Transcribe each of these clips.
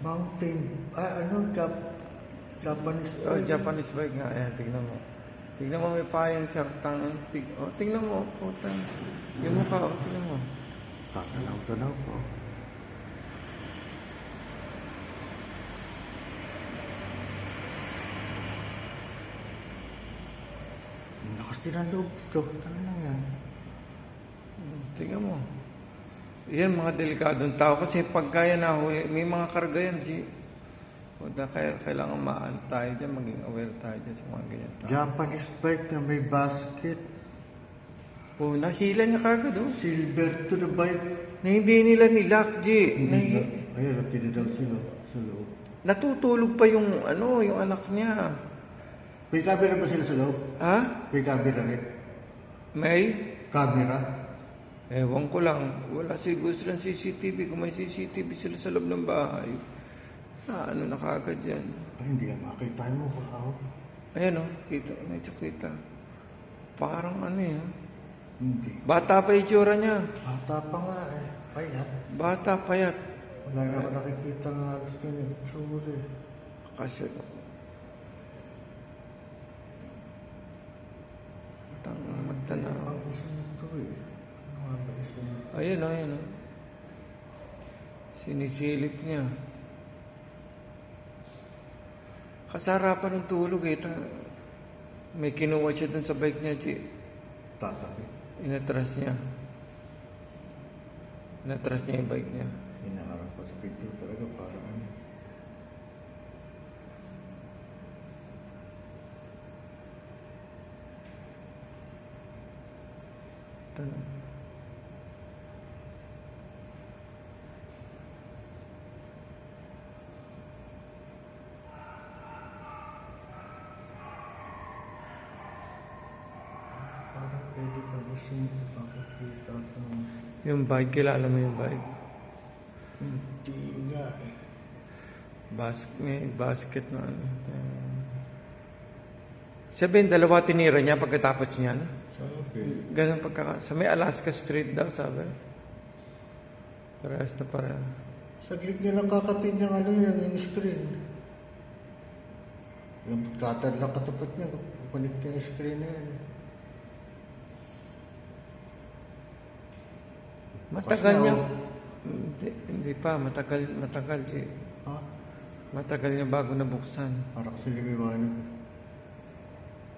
Mountain. Japanese. Oh, Japanese bike nga. Ayan, tignan mo. Tignan mo, may payang siya. Tignan mo. Putang. Yung mukha, tignan mo. Tatanaw-tanaw ko. Lakas din ang loob dito. Tanga na yan. Tingnan mo. Yan mga delikadong tao kasi pagka yan nahuli, may mga karga yan, G. O kaya kailangan maan tayo dyan, maging aware tayo dyan sa mga ganyan tao. Japanese bike na may basket. Oh, nahila niya kagad, oh. Silver to the bike. Na hindi nila nilock, G. Ayun, tinadaw sila sa loob. Natutulog pa yung, yung anak niya. May camera ba sila sa loob? Ha? May camera rin. May? Camera? Ewan ko lang. Wala siguro silang CCTV. Kung may CCTV sila sa loob ng bahay. Ano na kagad yan? Ay, hindi yan makita mo. Ayan, oh. Kita, medyo kita. Parang ano yan. Hindi. Bata pa itsura niya. Bata pa nga eh. Payat. Bata payat. Wala na ako nakikita nga gusto niya itsura eh. Kasi, magtanaw. Ang isa nito eh. Ano nga ba isa nito? Ayan, ayan. Sinisilip niya. Kasarapan ng tulog eh. May kinuha siya dun sa bike niya, G. Tatabi. Inatras niya. Inatras niya yung bike niya. Hinaharap pa sa video talaga para ano. Parang pwede tapusin ito pakikita ito. Yung bike, kilala mo yung bike? Hindi nga eh. Basket na ano. Sabihin, dalawa tinira niya pagkatapos niyan. Sabi. Ganun sa may Alaska Street daw, sabi. Parehas na para. Saglit niya nakakapin yung ano yan, yung screen. Yung cutter lang katapat niya, kukunik niya yung screen na yan. Matagal niya. Hindi pa, matagal. Ha? Matagal niya bago nabuksan. Para kasi liwanag.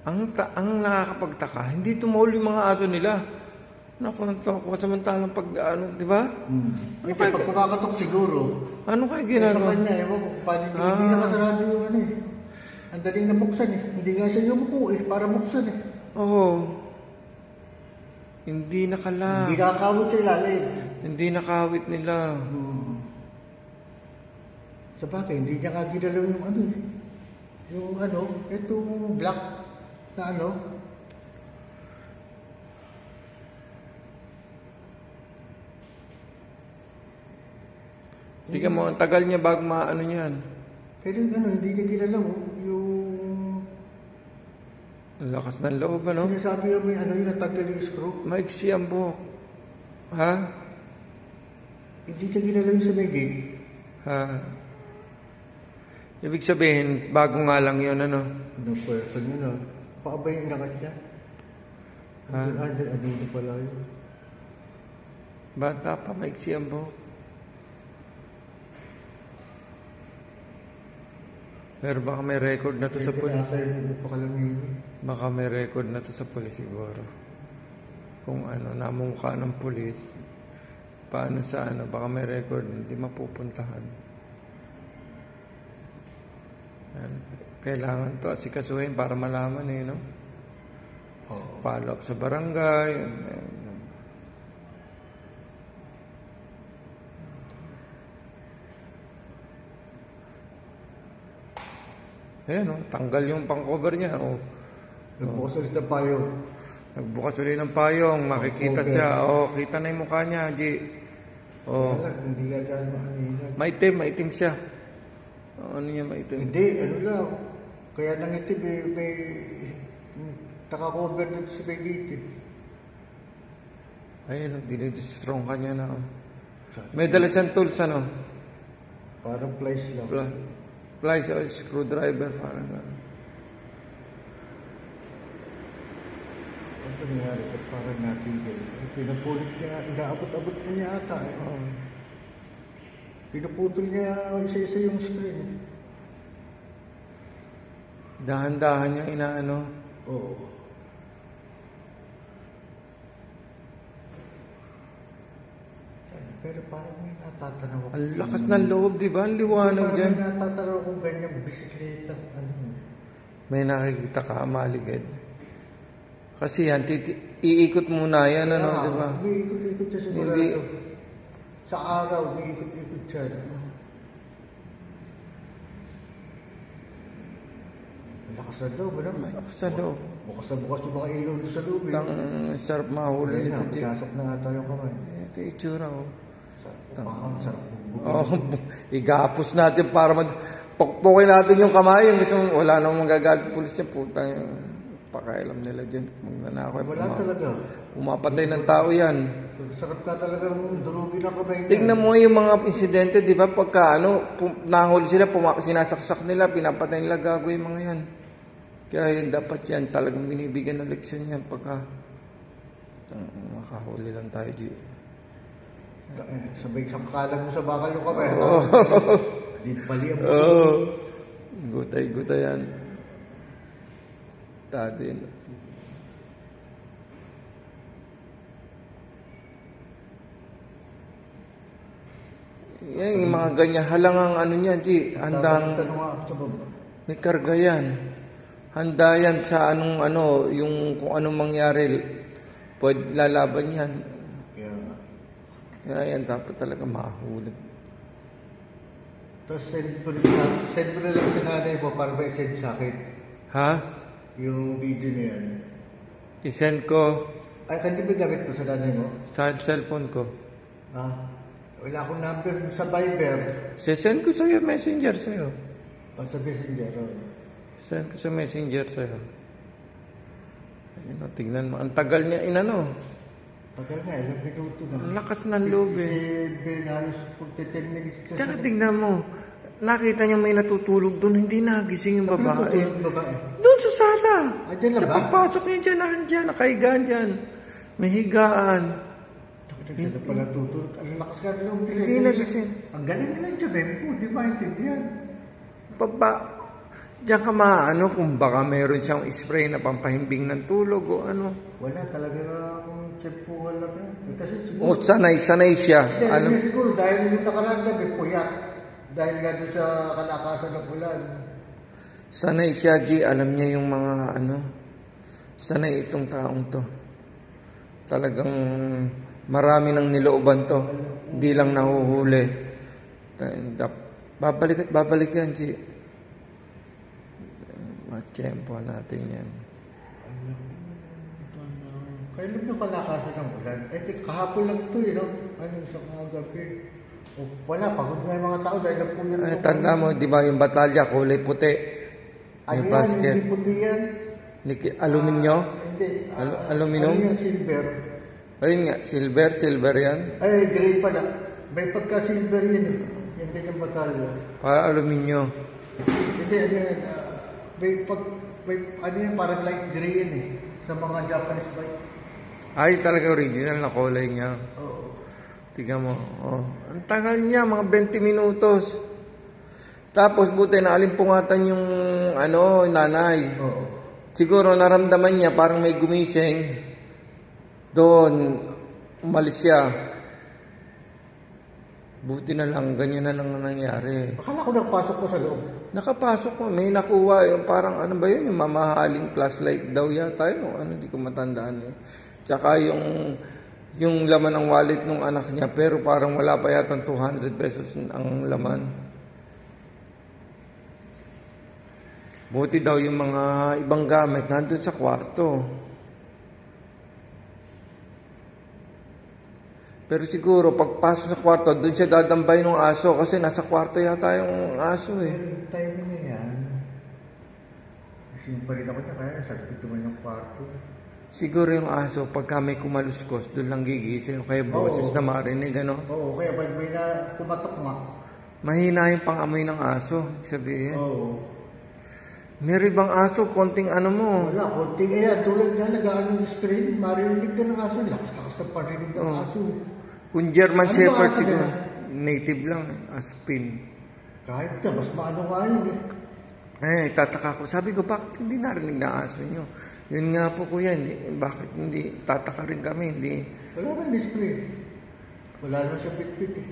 Ang nakakapagtaka, hindi tumawol yung mga aso nila. Naku, nagtaka samantalang di ba? May pag kumakatok siguro. Ano kaya Sa ginagawa? kanya, ewan ko, paano hindi nakasarado yung ano eh. Ang daling na buksan eh. Hindi nga siya yumuko eh, para buksan eh. Oo. Hindi nakala. Hindi nakakawit sa ilalim. Hindi nakawit nila. Sa bagay, hindi niya nga ginalaw yung ano eh. Yung ano, itong black na ano. Tingnan mo, ang tagal niya bago maano niyan. Pero yung ano, hindi niya ginalaw yung... Ang lakas ng loob, ano? Sinasabi yung may ano yung natanggal yung screw. Maiksi ang buhok. Ha? Hindi niya ginalaw yung sa may gate. Ha? Ibig sabihin, bago nga lang yun, ano? Ano pwersa niya na? Baka ba yung inangat niya? Ha? Ano pala yun? Bata pa, maiksi ang buhok. Pero baka may record na to sa pulis. Baka may record na to sa pulis siguro. Kung ano, namungka ng pulis. Paano sa ano, baka may record, hindi mapupuntahan. Kailangan to asikasuhin para malaman no? Follow up sa barangay. Ayan, tanggal yung pang-cover niya. Nagbukas ulit ng payong. Nagbukas ulit ng payong. Makikita siya. Kita na yung mukha niya, G. Hindi ka dyan makanina. Maitim siya. Ano niya maitim? Hindi, ano lang. Kaya nangitim may naka-cover dito sa may gate. Ayun, dinidistrong ka niya na. May dala siyang tools, ano? Parang plies lang. Plies o screwdriver, parang gano'n. Ano nangyari? Ba't parang natigil? Pinapulit niya, inaabot-abot niya ata. Pinaputol niya isa-isa yung screen. Dahan-dahan niya inaano. Oo. Pero parang may natatanaw ako. Ang lakas ng loob, di ba? Ang liwanag dyan. Parang may natatanaw akong ganyang bisikleta. May nakikita ka, maligid. Kasi yan, iikot muna yan, ano, di ba? Umiikot-ikot siya sigurado. Sa araw, umiikot-ikot siya. Lakas na loob, ano? Lakas na loob. Bukas na bukas yung mga ilaw doon sa loob. Sarap mahuli nito, Jay. Pinasok na nga tayo kamay. Ito yung itsura, oh. Sarap. Igapos natin para pukpukin natin yung kamay. Yung gusto mong wala namang magagalit pulis niya. Puta yung pakailam nila dyan. Magnanakaw. Wala talaga. Pumapatay ng tao yan. Sarap ka talaga durugin ang kamay niya. Tingnan mo yung mga insidente, di ba? Pagka nahuli sila, sinasaksak nila, pinapatay nila, gago yung mga yan. Kaya yun, dapat yan. Talagang binibigyan ng leksyon yan pagka makahuli lang tayo, G. Sabay sangkalan mo sa bakal yung kamay. Di pali ang Gutay-gutay yan. Tadin. Yan, yung mga ganyan. Halangang ano niyan, G. Handang may karga yan. Handa yan sa anong ano, yung kung anong mangyari. Pwede lalaban yan. Kaya yan, dapat talaga mahulog. Tapos send mo na lang sa nanay mo para may send sa akin. Ha? Yung video na yan. I-send ko. Ay, hindi ba gamit mo sa nanay mo? Sa cellphone ko. Wala akong number sa Viber. Send ko sa'yo, messenger sa'yo. Sa Messenger. Send ko sa messenger sa'yo. Ayun, tignan mo. Ang tagal niya inano. Tagal nga, ilang minuto na. Ang lakas ng loob eh. Halos 10 minutes. Tsaka tignan mo. Nakita niya may natutulog doon. Hindi nagising yung babae. Doon sa sala. Diyan lang ba? Pagpasok niya dyan, nandiyan. Nakahigaan dyan. May higaan. Hindi na pala tutulog. Ang lakas ka lang. Hindi nagising. Ang galing na lang dyan. Hindi maintindihan. Diyan ka maano kung baka meron siyang spray na pampahimbing ng tulog o ano. Wala talaga akong tsempuhan lang yan. Kasi siguro... O sanay siya. Hindi siguro dahil yung nakaraan gabi puyat. Dahil nga doon sa kalakasan ng ulan. Sanay siya, G. Alam niya yung mga ano. Sanay itong taong to. Talagang marami ng nilooban to. Hindi lang nahuhuli. Babalik yan, G. Matsyempo natin yan. Kailan na kalakasan ng ulan? Kahapon lang ito no? Isang gabi. Wala, pagod na yung mga tao dahil lang po yan. Tanda mo, di ba yung batalya, kulay puti? Ay, hindi puti yan. Aluminyo? Hindi. Aluminum? Ano yung silver? Ayun nga, silver yan. Ay, gray pala. May pagka-silver yan. Yan din yung batalya. Para aluminyo. Hindi, ano yan, parang light gray yan sa mga Japanese bike. Ay, talaga original na kulay niya. Oo. Tingnan mo. Oh. Ang tagal niya, mga 20 minutos. Tapos buti na alimpungatan yung nanay. Oo. Siguro naramdaman niya parang may gumising. Doon, umalis siya. Buti na lang, ganyan na lang nangyari. Akala ko nagpasok ko sa loob. Nakapasok ko, may nakuha yung parang ano ba yun, yung mamahaling flashlight daw yata yun, hindi ko matandaan eh. Tsaka yung laman ng wallet ng anak niya, pero parang wala pa yata 200 pesos ang laman. Buti daw yung mga ibang gamit nandun sa kwarto. Pero siguro, pagpasok sa kwarto, doon siya dadambay ng aso kasi nasa kwarto yata yung aso eh. Yung time na yan, isin pa rin ako niya, kaya sakit naman yung kwarto. Siguro yung aso, pagka may kumaluskos, doon lang gigising. Kaya boses na marinig, ano? Oo, kaya pag may na kumatok nga. Mahina yung pang-amoy ng aso. Sabihin. Oo. Meron bang aso, konting ano mo. Wala, konting ayan. Tulad nga nag-ano ng screen, marinig na ng aso. Lakas-lakas na parinig ng aso. Kung German Ano Shepherd aso siguro. nila? Native lang. Aspin. Kahit na, mas maano nga yun eh. Tataka ko. Sabi ko, bakit hindi narinig na aso nyo? Yun nga po kuya, bakit hindi? Tataka rin kami, hindi. Wala man display. Wala naman siya bit-bit eh.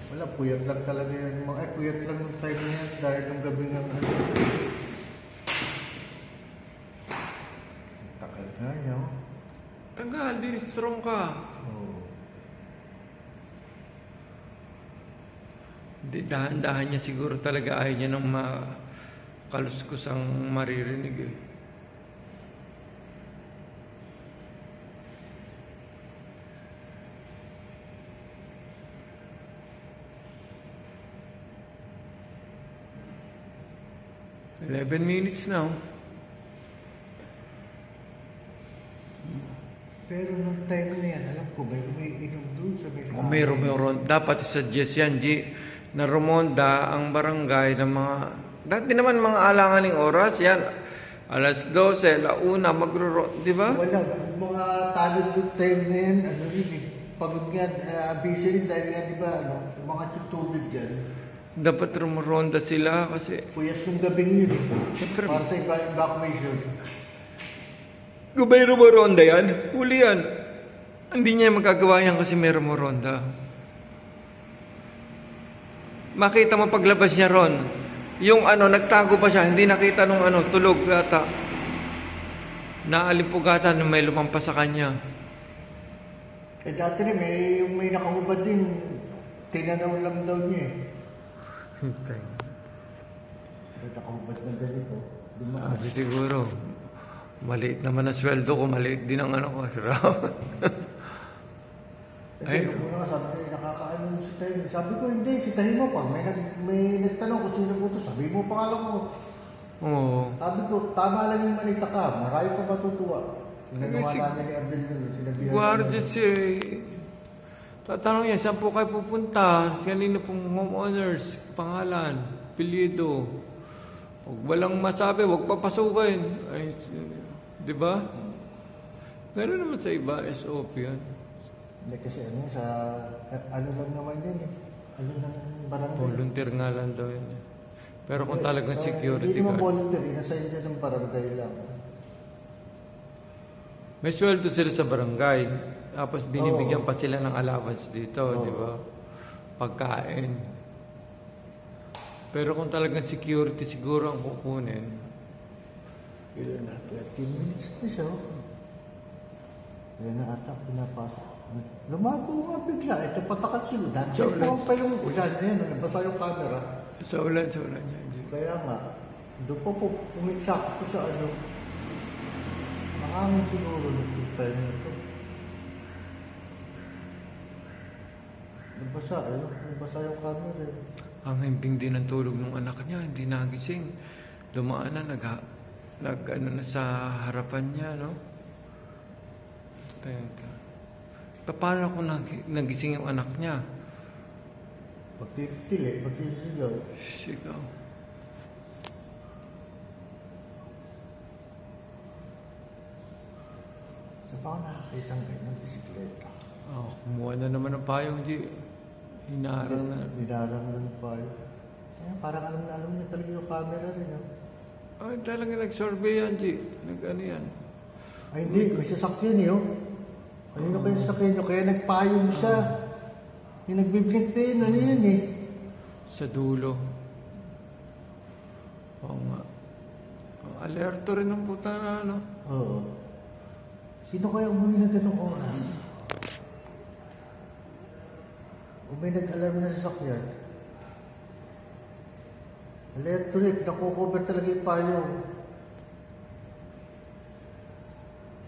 Wala, puyat lang talaga yan. Puyat lang yung time na yan dahil ng gabi ng ano. Takal na niya. Tagal, di strong ka. Oo. Di, dahan-dahan niya siguro talaga ayaw niya ng makaluskusang maririnig eh. "11 minutes now." Pero nung time na yan, alam ko, may inom doon sa may O meron. Dapat suggest yan, G, na rumonda ang barangay ng mga, dati naman mga alanganing oras, yan, alas 12, alauna, di ba? Wala, mga talod doon time na yan, ano rin eh. Pagod nga, busy rin dahil nga, di ba, ano, mga tubig dyan. Dapat rumoronda sila kasi Puyat yung gabing yun eh. Siyempre. Para sa evacuation. kung may rumoronda yan, huli yan. Hindi niya magagawa yan kasi may rumoronda. Makita mo paglabas niya ron, yung ano, nagtago pa siya, hindi nakita nung ano, tulog yata. Naalipugatan nung may lumampas sa kanya. Dati rin, may nakahubad din. Tinanaw lang daw niya eh. Hintay. May nakahubad na ganito. Sabi siguro, maliit naman ang sweldo ko, maliit din ang ano ko. Kasi nung una nga sabi ko, nakakaano mo si Tahi. Sabi ko, hindi, si Tahi mo pa. May nagtanong kung sino po ito. Sabi mo pangalan mo. Oo. Sabi ko, tama lang yung manita ka. Marami pa matutuwa. Sinagawa Kasi- namin ni Ardel nun. Sinabihan Guardia namin. siya eh. Tatanong niya, saan po kayo pupunta? Kanino pong homeowners, pangalan, apelyido. Huwag walang masabi, huwag papasukin. Ay, di ba? Gano'n naman sa iba, SOP yan. Hindi kasi ano, sa ano lang naman yan eh. Ano ng barangay. Volunteer nga lang daw yun. eh. Pero kung talagang security Hindi naman guard. volunteer, inasign dyan ng barangay lang. May sweldo sila sa barangay. Tapos binibigyan pa sila ng allowance dito, di ba? Pagkain. Pero kung talagang security siguro ang kukunin. Ilan na, 13 minutes na siya. Yan na ata, pinapasok. Lumago nga bigla, ito patakal sila. Sa ulan. Sa pa yung ulan, ayan, nabasa yung camera. Sa ulan niya. Hindi. Kaya nga, doon po pumiksak ko sa ano. Nakangin siguro nung time na ito. Nabasa yung camera. Ang himping din ang tulog ng anak niya, hindi nagising. Dumaan na, ano na sa harapan niya, no? Teka. Paano kung nagising yung anak niya? Pagpipili, pagsisigaw. Sigaw. Sa pa ako nakakita ng ganyan bisikleta. Kumuha na naman ng payong, G. Hinarang na. Hinarang lang pa yun. Parang alam niya talaga yung camera rin. Ay, talaga nag-survey yan, G. Nag-ano yan. Ay hindi, may sasakyan yun. Kanino kayo sasakyan nyo? Kaya nagpayong siya. Yung nagbiblink na yun, ano yun eh. Sa dulo. Oo nga. Alerto rin ang puta na, ano? Oo. Sino kaya umuwi na ganong oras? O may nag-alarm na sasakyan? Alerto rin, nakukover talaga yung payong.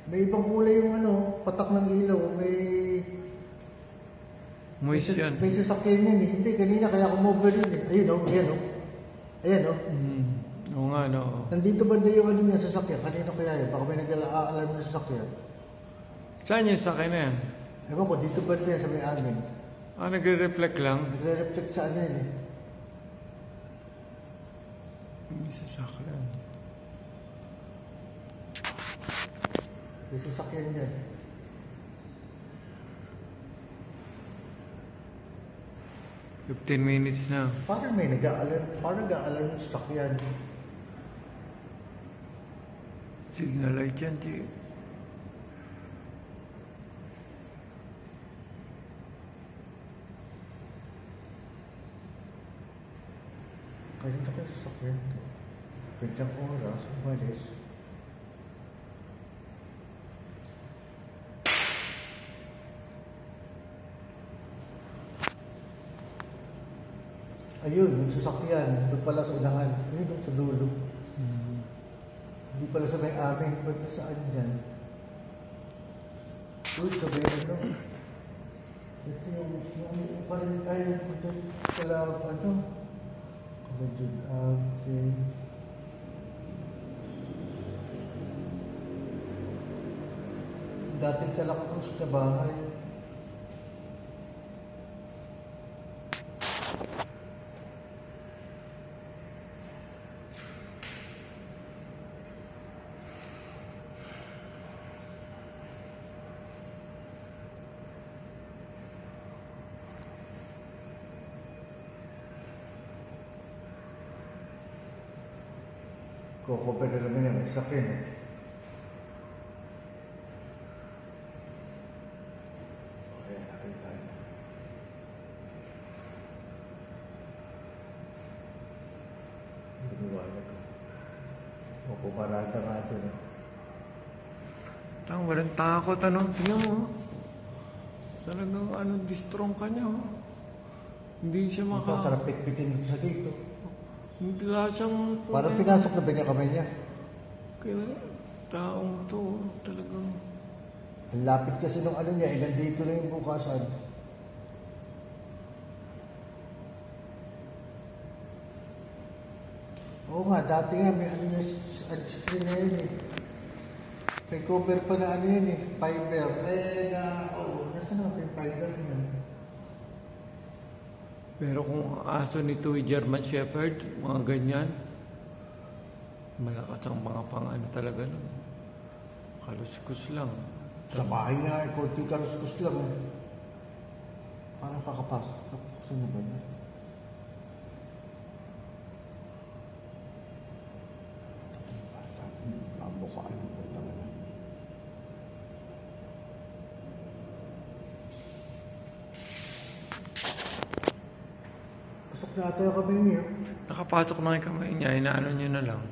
May ibang kulay yung ano, patak ng ilaw, Moist yan. may sasakyan yun eh. Hindi, kanina kaya kumover yun eh. Ayun o, ayan o. Ayan o. Oo nga, no. Nandito ba na yung ano niya sasakyan? Kanina kaya yun? Baka may nag-alarm na sasakyan. Saan yung sakay na yan? Ewan ko, dito ba na sa may amin? Ah, nagre-reflect lang? Nagre-reflect sa ano yun eh. May sasakyan. May sasakyan dyan. "15 minutes na." Parang may nag-aalarm yung sasakyan. Signal light yan, G. Kanina ko yung sasakyan to. Gandang oras, umalis. Ayun, yung sasakyan. Doon pala sa unahan. Ayun, doon sa dulo. Hindi pala sa may amin. Ba't na saan dyan? Uy, sabi ano. Ito yung pa rin ay, ito pala, ano. Kabadjud, okay. Dating Talakros na bahay. Kukumpara naman yung sakyan eh. Ayan, nakita niya. Biniwanag ko. O pumarada nga ito. Walang takot, ano? Tingnan mo. Talagang, distrong ka niya, oh. Hindi siya Sarap pitpitin dito sa dito. Hindi lahat siyang... Parang pinasok na ba niya kamay niya? Kaya, taong to, talagang... Ang lapit kasi nung ano niya, ilan dito na yung bukasan. Oo nga, dati nga may ano niya, screen na yun eh. May cover pa na ano yun eh, fiber. Nasaan na yung fiber niya? Pero kung aso nito ay German Shepherd, mga ganyan, malakas ang mga pang-ano talaga nun. Kaluskus lang. Sa bahay nga, konti kaluskus lang. Parang kakapasok. Saan mo ba na? Mukhaan mo po talaga. Pasok na ata yung kamay niya. Nakapasok na yung kamay niya, inaano niya na lang.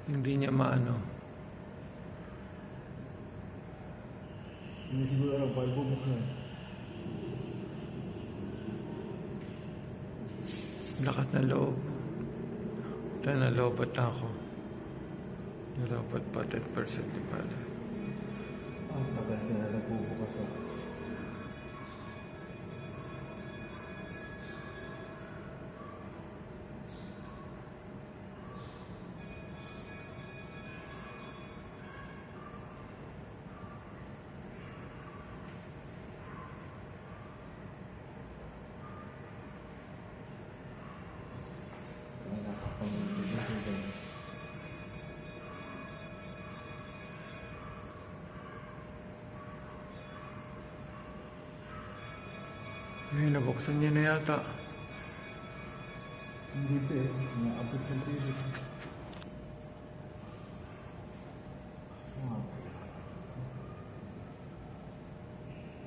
Hindi niya maano. Hindi siguro alam, baka bubuksan. Lakas na loob. Ito na lobat na ako. Nalobat pa 10% di pala. Ang tagal ka na nagbubukas ako. Nabuksan niya na yata. Hindi pa eh. Naabot ng pilis.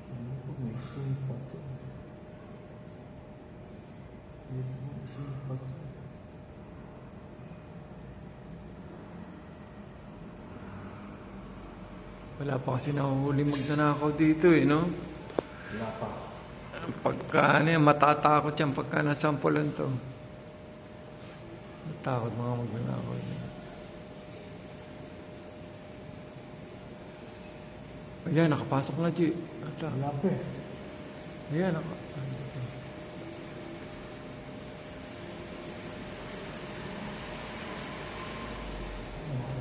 Ano ko may sumpa to? May sumpa to. Wala pa kasi nahuhuli magnanakaw dito eh, no? Wala pa. Pagka matatakot yan pagka nasampulan to. Natakot mga magnanakaw niya. Ayan, nakapasok na, G. Wala pa eh. Ayan, Ano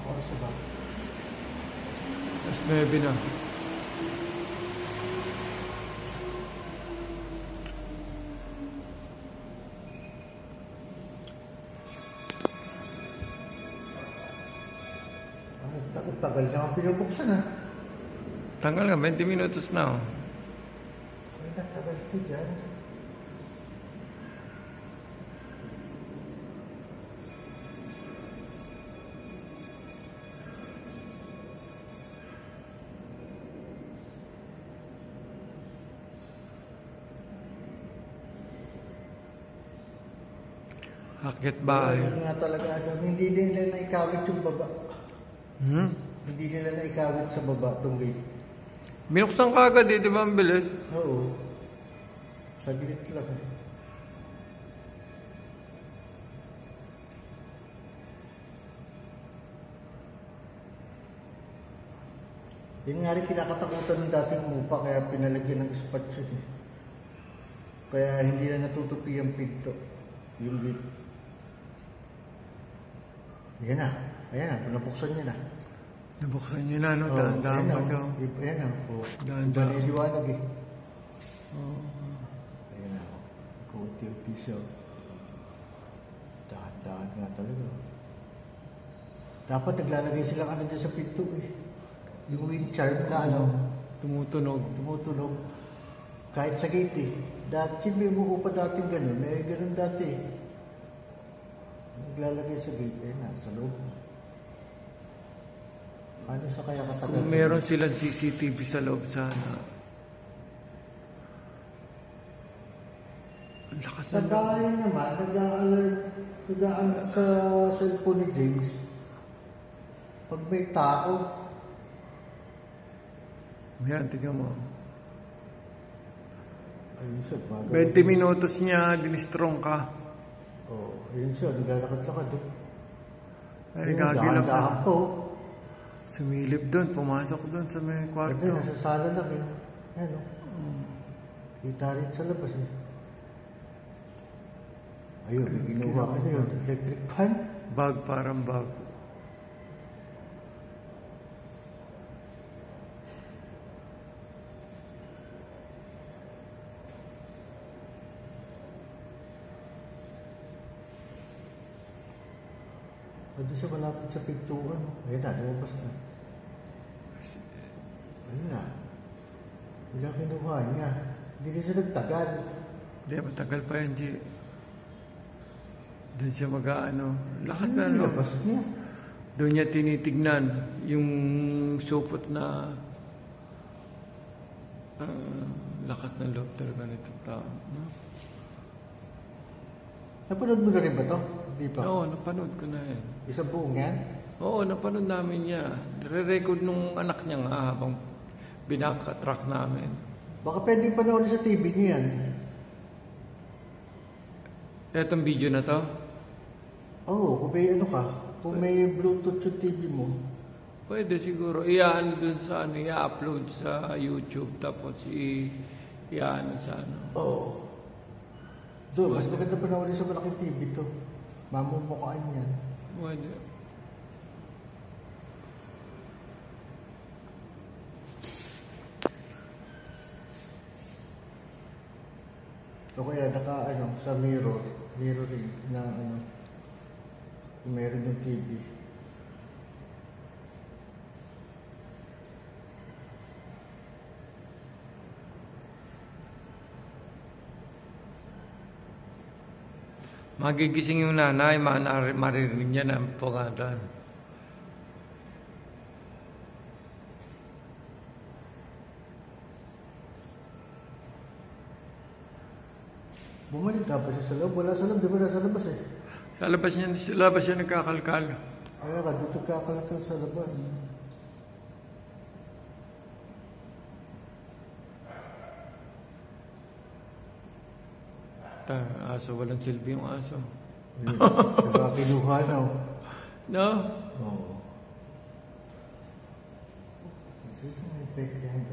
oras na ba? Mas 9 na. tagal na ang pinubuksan ah. Tanggal nga, 20 minutos na oh. Ay, natagal ito dyan. Akit bahay. Ayun nga talaga, hindi nila naikawit yung baba. Hindi nila naikawit sa baba itong gate. Binuksan ka agad eh, di ba ang bilis? Oo. Saglit lang. Yun nga rin kinakatakutan ng dating upa kaya pinalagyan ng spot yun eh. Kaya hindi na natutupi ang pinto. Yung gate. Ayan na. Ayan na. Nabuksan niya na. Nabuksan niya na, no? Dahan-dahan pa siya. Ayan na. Dahan-dahan. Paniliwanag eh. Ayan na. Kunti-unti siya. Dahan-dahan nga talaga. Dapat naglalagay silang ano dyan sa pinto eh. Yung wind charm na ano. Tumutunog. Kahit sa gate eh. Dati may umuupa dating gano'n. May gano'n dati eh. Naglalagay sa gate eh, nasa loob. Ano sa kaya katagal? Kung meron silang CCTV sa loob sana. Lakas sa bahay naman, nag-a-alert sa cellphone ni James. Pag may tao. Yan, tignan mo. Ayun siya, 20 minutos niya, dinistrong ka. Oo, ayun siya, naglalakad-lakad eh. Ay, gagilap ka. Dahan-dahan po. Sumilip doon, pumasok doon sa may kwarto. Kasi nasa sala lang eh. Ayan o. Kita rin sa labas eh. Ayun, may ginawa ka na yun. Electric fan. Bag, parang bag. Doon siya malapit sa pintuan. Ayun na, lumabas na. Ayun na. Wala kinuha niya. Hindi na siya nagtagal. Hindi, matagal pa yan, G. Doon siya mag-ano. Lakas na, no? Labas niya. Doon niya tinitignan yung supot na lakas ng loob talaga nito tao. No? Napanood mo na rin ba ito? Hindi pa? Oo, napanood ko na yan. Isang buong yan? Oo, napanood namin niya. Nire-record nung anak niya nga habang binaka-track namin. Baka pwede panoorin sa TV niyo yan. Etong video na to? Oo, kung may ano ka. Kung may Bluetooth yung TV mo. Pwede siguro. Iyan dun sa ano, i-upload sa YouTube tapos iyan sa ano. Oo. Doon, mas maganda panoorin sa malaking TV to. Mamumukaan yan. Pwede. O kaya naka ano, sa mirroring na ano, meron yung TV. Magigising yung nanay, maririnig niya na ang pugatan. Bumalik dapat siya sa loob. Wala sa loob, di ba nasa labas eh? Sa labas siya nagkakalkal. Kaya ka, dito kakalakal sa labas. Aso, walang silbi yung aso. Diba kinuha na oh. No? Oo. Sige, may peke yan.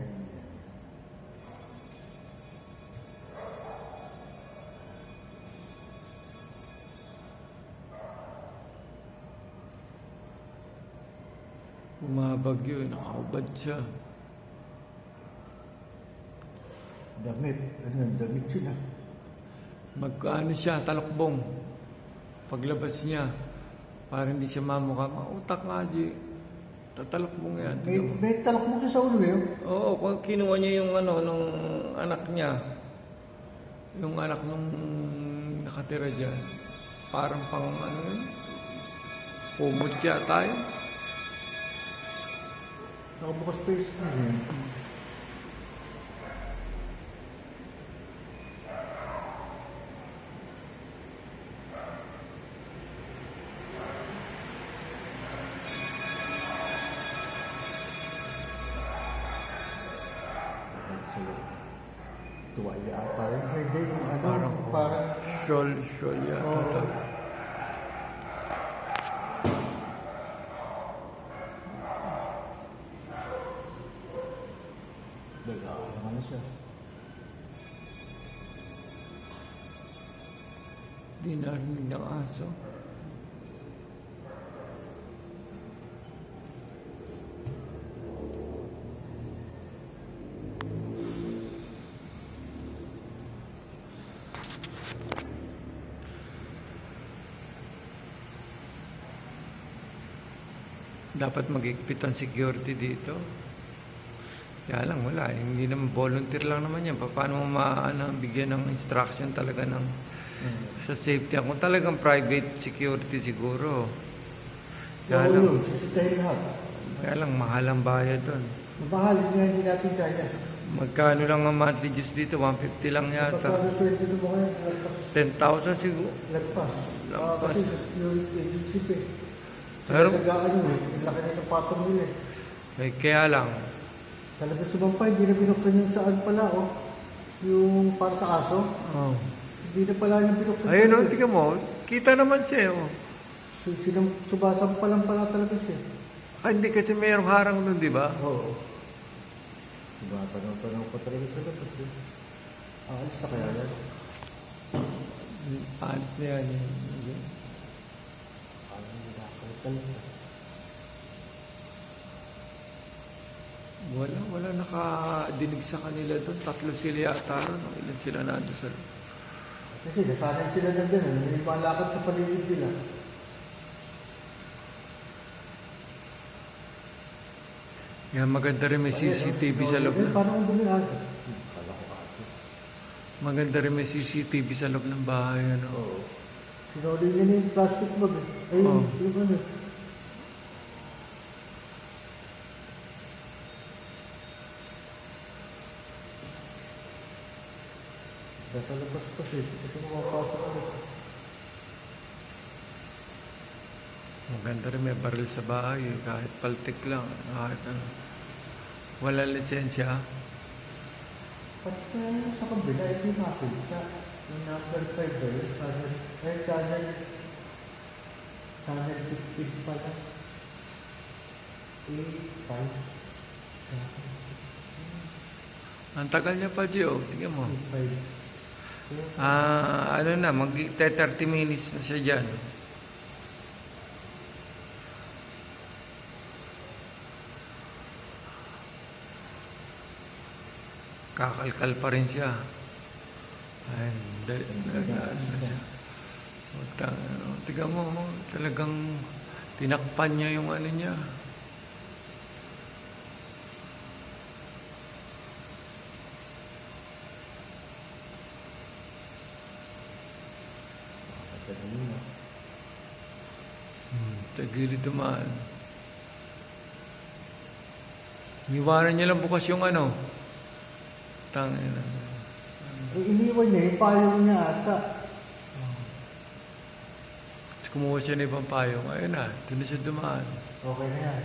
Bumabagyo, nakaubad siya. Damit. Ano, damit yun ah. Magkaano siya, talokbong. Paglabas niya, para hindi siya mamukha. Mautak nga, G. Tatalakbong yan. May talakbog na sa ulo eh. Oo, kung kinuha niya yung ano, nung anak niya. Yung anak nung nakatira dyan. Parang pang ano yun. Kumot siya tayo. Nakabukas pa yung screen. Tuwalya ata yun. Hindi, ano, parang Shawl yata. Oo. Nag-aaral naman na siya. Di narinig ng aso. Dapat mag-igpit ang security dito. Kaya lang, wala. Hindi naman volunteer lang naman yan. Paano mo bigyan ng instruction talaga ng sa safety? Kung talagang private security siguro. Kaya lang, kaya lang mahal ang bayad doon. Mahal nga, hindi natin kaya. Magkano lang ang monthly dues dito? 150 lang yata. Pagkano sweldo mo ngayon, 10,000 siguro. lagpas. Lagpas. Kasi sa security agency pa eh. Pero, Nag-aano eh, ang laki na ng patong nila eh. kaya lang, Talaga sumampay, hindi na binuksan yung saan pala oh. Yung para sa aso. oh. Hindi na pala yung binuksan. Ayun o, tingnan mo. Kita naman siya oh. Subasampalan pala talaga siya. Hindi kasi mayroong harang nun, di ba? Oo. Diba, tanong pa talaga sa labas eh. Alis na kaya yan. Alis na yan. Wala nakadinig sa kanila doon. 3 sila yata ron. Ilan sila nandun sa... Kasi nasanay sila na dyan. Hindi malakad sa paligid nila. Yan, maganda rin may CCTV sa loob ng... Paano kung dumihan? Maganda rin may CCTV sa loob ng bahay. Ano? Oo. Sinuli niya na yung plastic bag eh. Ay, Oo. yung ano. Nasa labas pa siya. Kasi makapasok ulit. Maganda rin may baril sa bahay. Kahit paltik lang. Kahit ano. Wala lisensya. At sa kabila, ito yung makita. Yung number 5 ba yun? Channel 15 pala. 8, 5. Ang tagal niya pa, Gio. Tingnan mo. 5. Ano na, mag-30 minutes na siya dyan. Kakalkal pa rin siya. Ay, ano na siya. Tignan mo, talagang tinakpan niya yung ano niya. Tagilid dumaan. Iniwanan niya lang bukas yung ano. Tangina. Iniwan niya, yung payong niya ata. Kumuha siya ng ibang payong. Ayun na, doon na siya dumaan. Okay na yan.